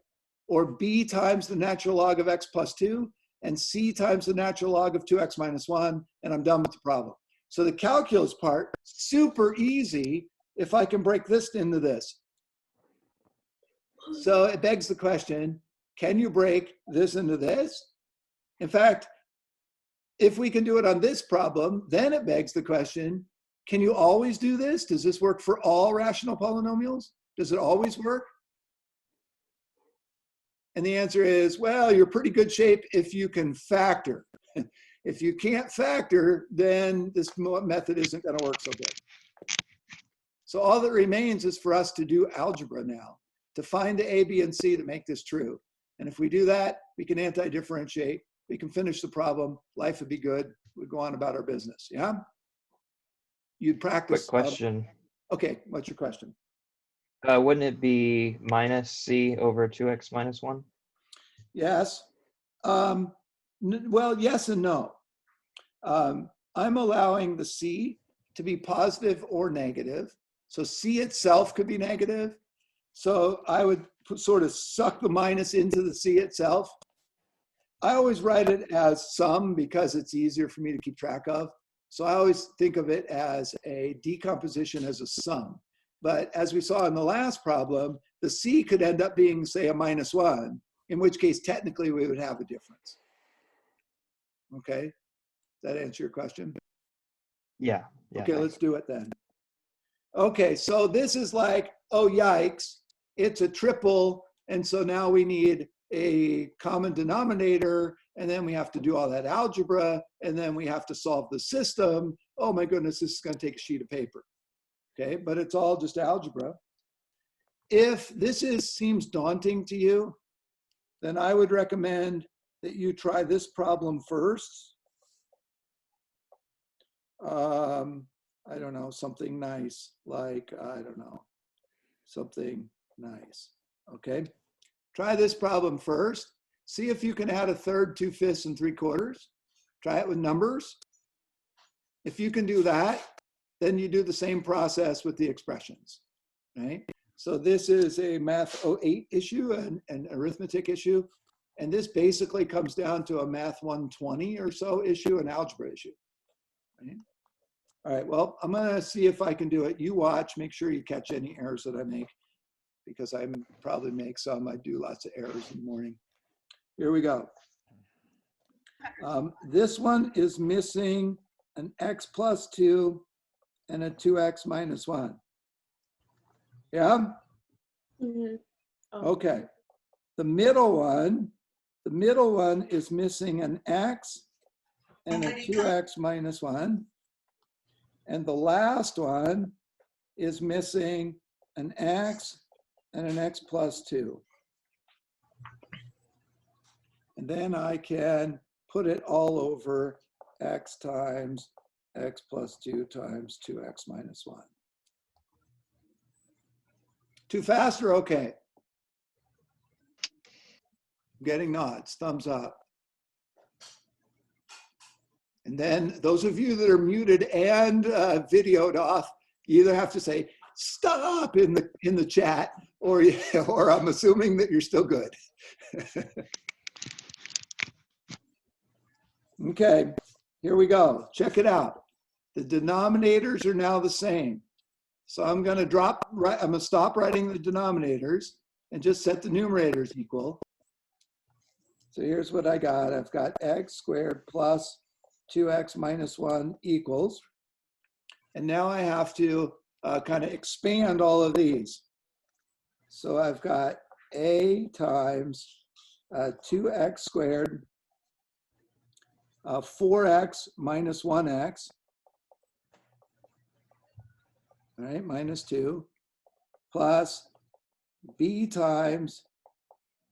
Or b times the natural log of x plus 2, and c times the natural log of 2x minus 1, and I'm done with the problem. So the calculus part, super easy if I can break this into this. So it begs the question, can you break this into this? In fact, if we can do it on this problem, then it begs the question, can you always do this? Does this work for all rational polynomials? Does it always work? And the answer is, well, you're pretty good shape if you can factor. If you can't factor, then this method isn't going to work so good. So all that remains is for us to do algebra now, to find the A, B, and C to make this true. And if we do that, we can anti-differentiate. We can finish the problem. Life would be good. We'd go on about our business. Yeah? You'd practice. Quick question. Okay, what's your question? Wouldn't it be minus c over 2x minus 1? Yes. Well, yes and no. I'm allowing the c to be positive or negative. So c itself could be negative. So I would sort of suck the minus into the c itself. I always write it as sum because it's easier for me to keep track of. So I always think of it as a decomposition as a sum. But as we saw in the last problem, the c could end up being, say, a minus 1, in which case technically we would have a difference. Okay, does that answer your question? Yeah. Okay, thanks. let's do it then. Okay, so this is like, oh, yikes, it's a triple. And so now we need a common denominator, and then we have to do all that algebra, and then we have to solve the system. Oh my goodness, this is going to take a sheet of paper. Okay, but it's all just algebra. If this seems daunting to you, then I would recommend that you try this problem first. I don't know, something nice, like, I don't know, something nice, okay? Try this problem first. See if you can add a third, 2/5, and 3/4. Try it with numbers. If you can do that, then you do the same process with the expressions, right? So this is a Math 08 issue, an arithmetic issue. And this basically comes down to a Math 120 or so issue, an algebra issue, right? All right, well, I'm gonna see if I can do it. You watch, make sure you catch any errors that I make, because I probably make some. I do lots of errors in the morning. Here we go. This one is missing an x plus 2 and a 2x minus 1. Yeah? Mm-hmm. Oh. Okay. The middle one is missing an x and a 2x minus 1. And the last one is missing an x and an x plus 2. And then I can put it all over x times x plus 2 times 2x minus 1. Too fast or okay? Getting nods, thumbs up. And then those of you that are muted and videoed off, you either have to say stop in the chat, or I'm assuming that you're still good. Okay, here we go. Check it out. The denominators are now the same. So I'm going to stop writing the denominators and just set the numerators equal. So here's what I got. I've got x squared plus 2x minus 1 equals. And now I have to kind of expand all of these. So I've got a times 2x squared, 4x minus 1x, all right, minus 2, plus b times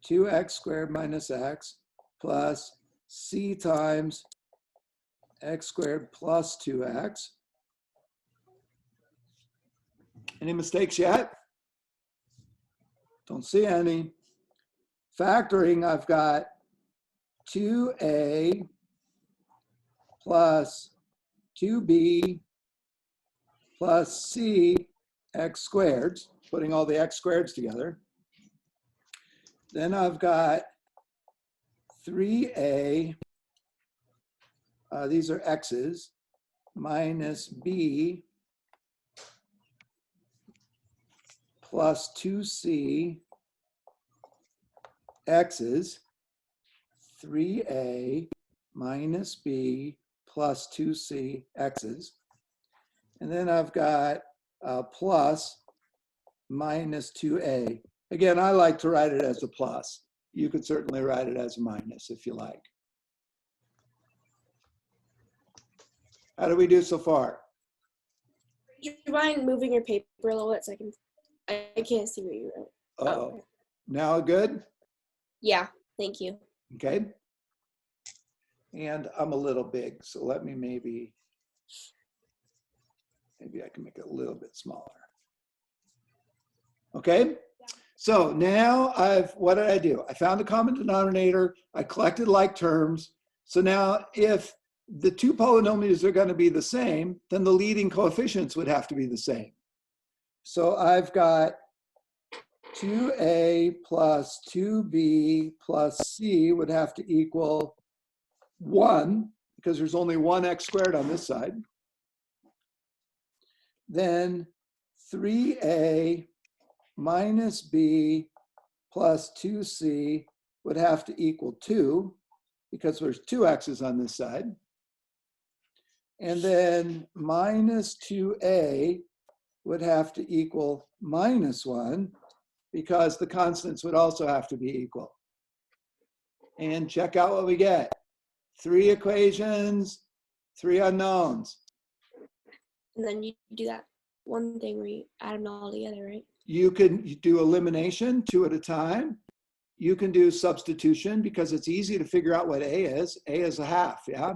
2x squared minus x, plus c times x squared plus 2x. Any mistakes yet? Don't see any. Factoring, I've got 2a plus 2b plus c x squared, putting all the x squareds together. Then I've got 3a, these are x's, minus b plus 2c x's, 3a minus b plus 2c x's. And then I've got plus minus 2a. Again, I like to write it as a plus. You could certainly write it as a minus if you like. How do we do so far? Do you mind moving your paper a little bit so I can't see what you wrote? Uh-oh. Okay. Now good? Yeah, thank you. Okay. And I'm a little big, so let me maybe I can make it a little bit smaller. Okay. So now what did I do? I found a common denominator. I collected like terms. So now if the two polynomials are going to be the same, then the leading coefficients would have to be the same. So I've got 2a plus 2b plus c would have to equal 1, because there's only one x squared on this side. Then 3a minus b plus 2c would have to equal 2, because there's two x's on this side. And then minus 2a would have to equal minus 1, because the constants would also have to be equal. And check out what we get. 3 equations, 3 unknowns. And then you do that one thing where you add them all together, right? You can do elimination 2 at a time. You can do substitution, because it's easy to figure out what a is. A is a half, yeah?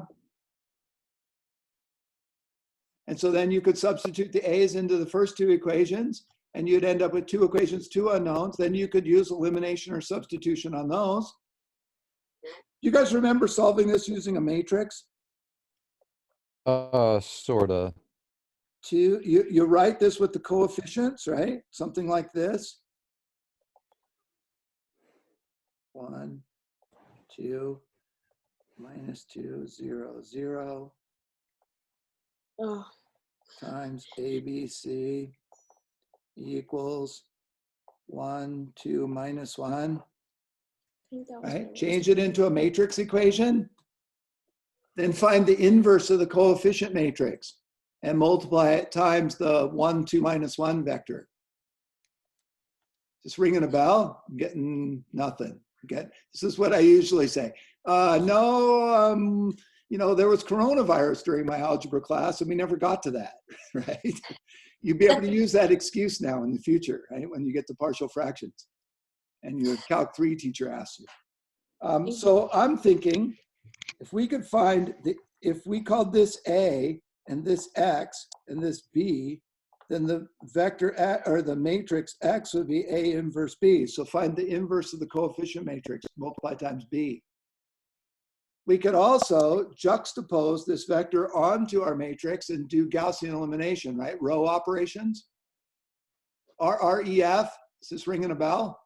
And so then you could substitute the a's into the first 2 equations, and you'd end up with 2 equations, 2 unknowns. Then you could use elimination or substitution on those. You guys remember solving this using a matrix? Sorta. You write this with the coefficients, right? Something like this. 1, 2, minus 2, 0, 0. Oh, Times ABC equals 1, 2, minus 1. I think that was Right? what it Change it into a matrix equation. Then find the inverse of the coefficient matrix and multiply it times the 1, 2, minus 1 vector. Just ringing a bell? I'm getting nothing. Okay. This is what I usually say. No, you know, there was coronavirus during my algebra class and we never got to that, right? You'd be able to use that excuse now in the future, right? When you get to partial fractions and your Calc 3 teacher asks you. So I'm thinking if we could find, if we called this A and this X and this B, then the vector or the matrix X would be A inverse B. So find the inverse of the coefficient matrix, multiply times B. We could also juxtapose this vector onto our matrix and do Gaussian elimination, right? Row operations. RREF, is this ringing a bell?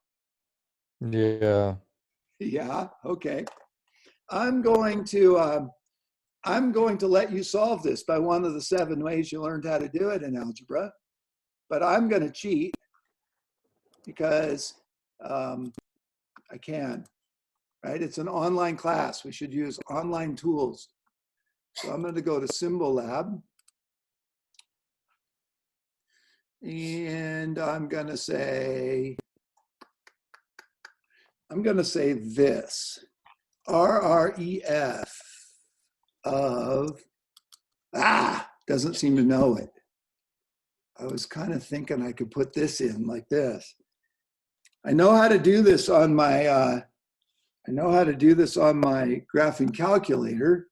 Yeah. Yeah, okay. I'm going to let you solve this by one of the 7 ways you learned how to do it in algebra, but I'm going to cheat because I can. Right? It's an online class. We should use online tools. So I'm going to go to Symbol Lab. And I'm going to say this. RREF of, doesn't seem to know it. I was kind of thinking I could put this in like this. I know how to do this on my graphing calculator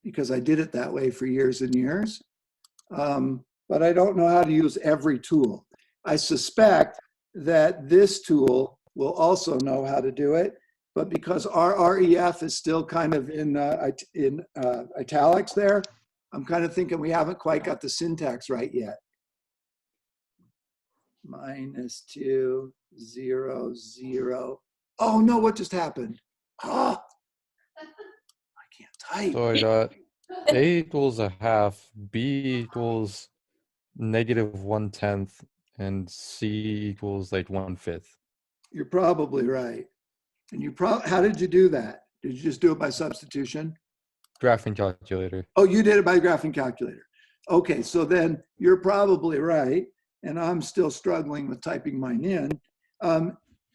because I did it that way for years and years. But I don't know how to use every tool. I suspect that this tool will also know how to do it, but because RREF is still kind of in italics there, I'm kind of thinking we haven't quite got the syntax right yet. -2, 0, 0. Oh no, what just happened? Oh, I can't type. So I got A equals a half, B equals -1/10, and C equals like 1/5. You're probably right. And how did you do that? Did you just do it by substitution? Graphing calculator. Oh, you did it by graphing calculator. Okay, so then you're probably right. And I'm still struggling with typing mine in.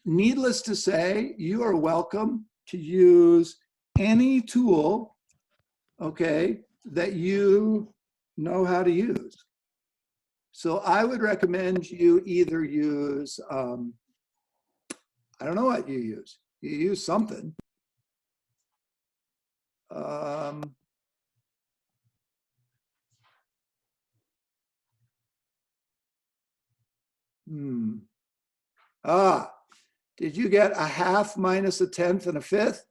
Needless to say, you are welcome to use any tool, okay, that you know how to use. So I would recommend you either use, I don't know what you use. You use something. Did you get a half minus a 10th and a 5th?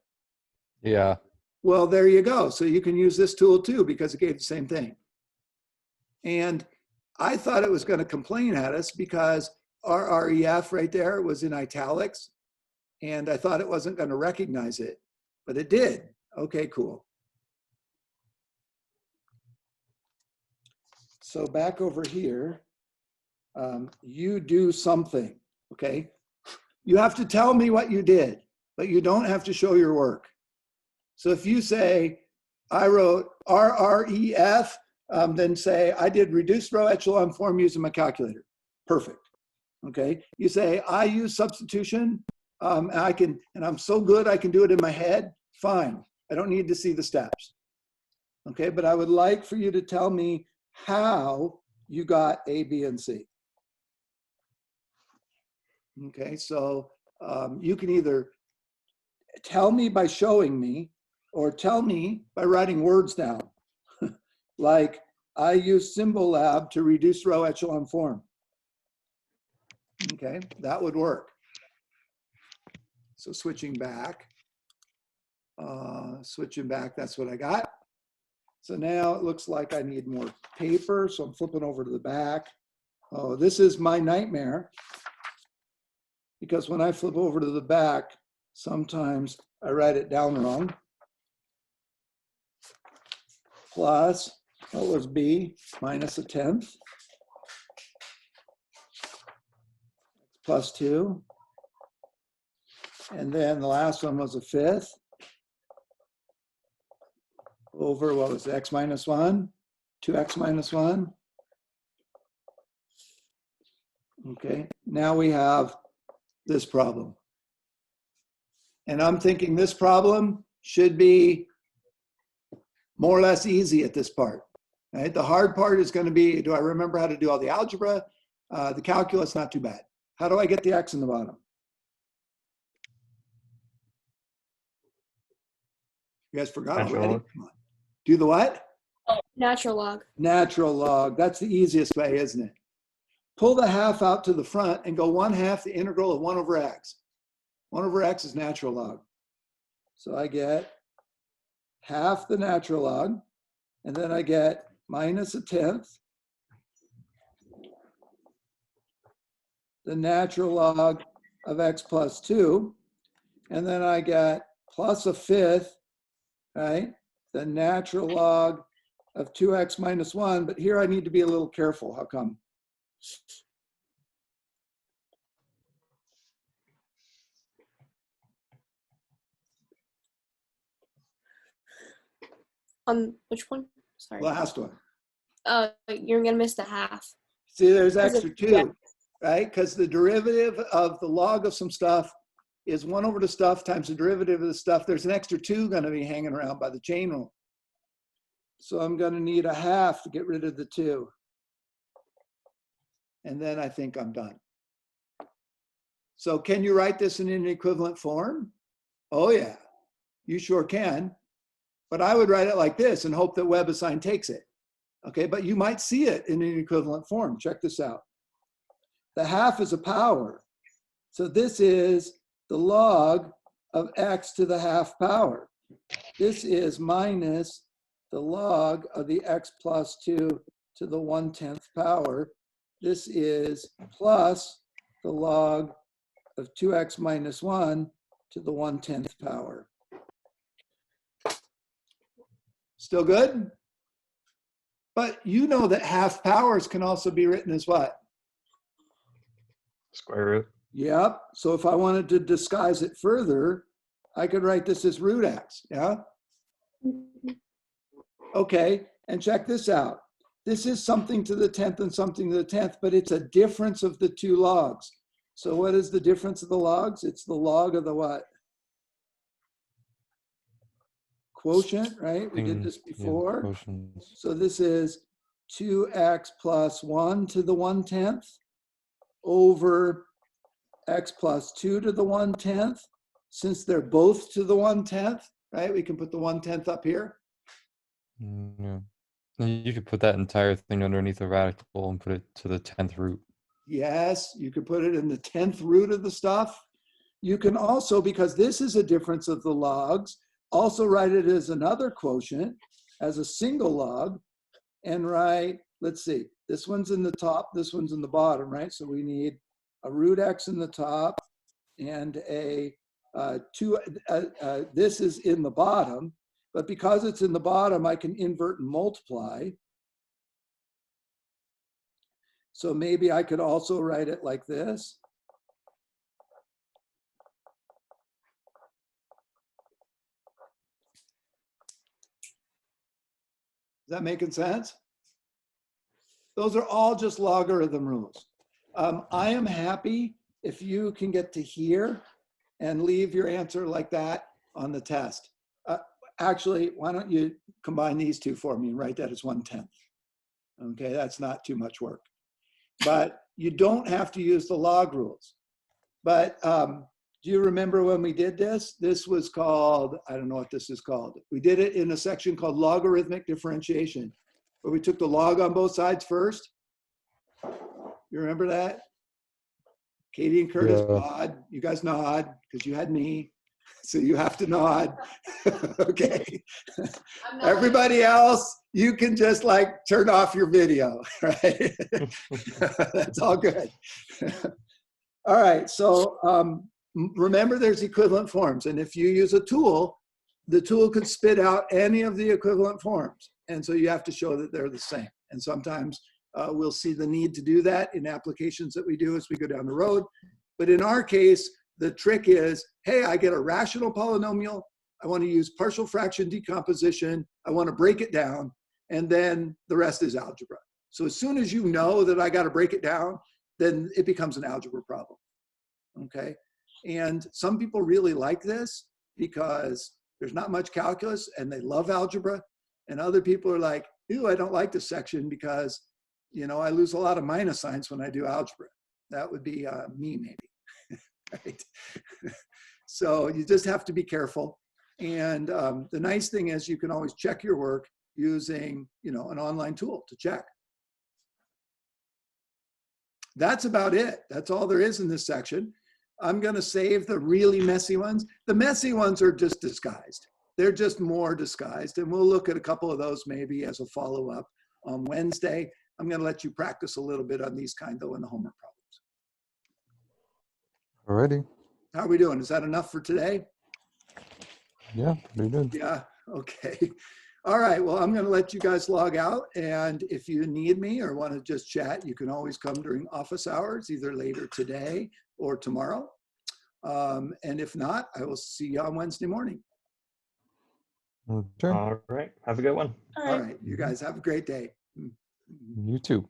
Yeah. Well, there you go. So you can use this tool too because it gave the same thing. And I thought it was going to complain at us because RREF right there was in italics. And I thought it wasn't going to recognize it, but it did. Okay, cool. So back over here, you do something, okay? You have to tell me what you did, but you don't have to show your work. So if you say, I wrote RREF, then say, I did reduced row echelon form using my calculator. Perfect, okay? You say, I use substitution, and I'm so good I can do it in my head. Fine, I don't need to see the steps. Okay, but I would like for you to tell me how you got A, B, and C. Okay, so you can either tell me by showing me or tell me by writing words down. Like, I use Symbol Lab to reduce row echelon form. Okay, that would work. So switching back, that's what I got. So now it looks like I need more paper, so I'm flipping over to the back. Oh, this is my nightmare. Because when I flip over to the back, sometimes I write it down wrong. Plus, what was B? Minus a 10th. Plus 2. And then the last one was a 5th. Over, what was it, x minus 1? 2x minus 1. Okay, now we have this problem. And I'm thinking this problem should be more or less easy at this part. Right? The hard part is going to be, do I remember how to do all the algebra? The calculus, not too bad. How do I get the x in the bottom? You guys forgot Natural already? log. Come on. Do the what? Natural log. Natural log. That's the easiest way, isn't it? Pull the half out to the front and go 1/2 the integral of 1 over x. 1 over x is natural log. So I get half the natural log, and then I get minus 1/10 the natural log of x plus 2, and then I get plus 1/5, right? The natural log of 2x minus 1, but here I need to be a little careful. How come? On which one? Sorry. Last one. You're gonna miss the half. See, there's Because extra of- 2, yeah. right? Because the derivative of the log of some stuff is 1 over the stuff times the derivative of the stuff. There's an extra 2 going to be hanging around by the chain rule. So I'm going to need a half to get rid of the 2. And then I think I'm done. So can you write this in an equivalent form? Oh yeah, you sure can. But I would write it like this and hope that WebAssign takes it. Okay, but you might see it in an equivalent form. Check this out. The half is a power. So this is the log of x to the half power. This is minus the log of the x plus 2 to the 1/10 power. This is plus the log of 2x minus 1 to the 1/10 power. Still good? But you know that half powers can also be written as what? Square root. Yep. So if I wanted to disguise it further, I could write this as root x. Yeah. Okay. And check this out. This is something to the 10th and something to the 10th, but it's a difference of the 2 logs. So what is the difference of the logs? It's the log of the what? Quotient, right? We did this before. Yeah, quotients. So this is 2x plus 1 to the 1/10 over x plus 2 to the 1/10. Since they're both to the 1/10, right? We can put the 1/10 up here. Yeah. And you could put that entire thing underneath a radical and put it to the 10th root. Yes, you could put it in the 10th root of the stuff. You can also, because this is a difference of the logs, also write it as another quotient, as a single log, and write, let's see, this one's in the top, this one's in the bottom, right? So we need a root x in the top and this is in the bottom, but because it's in the bottom, I can invert and multiply. So maybe I could also write it like this. Is that making sense? Those are all just logarithm rules. I am happy if you can get to here and leave your answer like that on the test. Actually, why don't you combine these two for me and write that as 1/10. Okay, that's not too much work. But you don't have to use the log rules. But do you remember when we did this? This was called, I don't know what this is called. We did it in a section called logarithmic differentiation, where we took the log on both sides first. You remember that? Katie and Curtis nod. You guys nod because you had me. So you have to nod. Okay. Everybody else, you can just like turn off your video, right? That's all good. All right. So remember there's equivalent forms. And if you use a tool, the tool could spit out any of the equivalent forms. And so you have to show that they're the same. And sometimes we'll see the need to do that in applications that we do as we go down the road. But in our case, the trick is, hey, I get a rational polynomial. I want to use partial fraction decomposition. I want to break it down. And then the rest is algebra. So as soon as you know that I got to break it down, then it becomes an algebra problem. Okay. And some people really like this because there's not much calculus and they love algebra. And other people are like, ew, I don't like this section because, you know, I lose a lot of minus signs when I do algebra. That would be me maybe, right? So you just have to be careful. And the nice thing is you can always check your work using, you know, an online tool to check. That's about it. That's all there is in this section. I'm going to save the really messy ones. The messy ones are just disguised. They're just more disguised. And we'll look at a couple of those maybe as a follow-up on Wednesday. I'm going to let you practice a little bit on these kind though in the homework problems. Alrighty. How are we doing? Is that enough for today? Yeah, pretty good. Yeah, okay. All right, well, I'm gonna let you guys log out, and if you need me or wanna just chat, you can always come during office hours, either later today or tomorrow. And if not, I will see you on Wednesday morning. Okay. All right. Have a good one. All right, you guys have a great day. You too.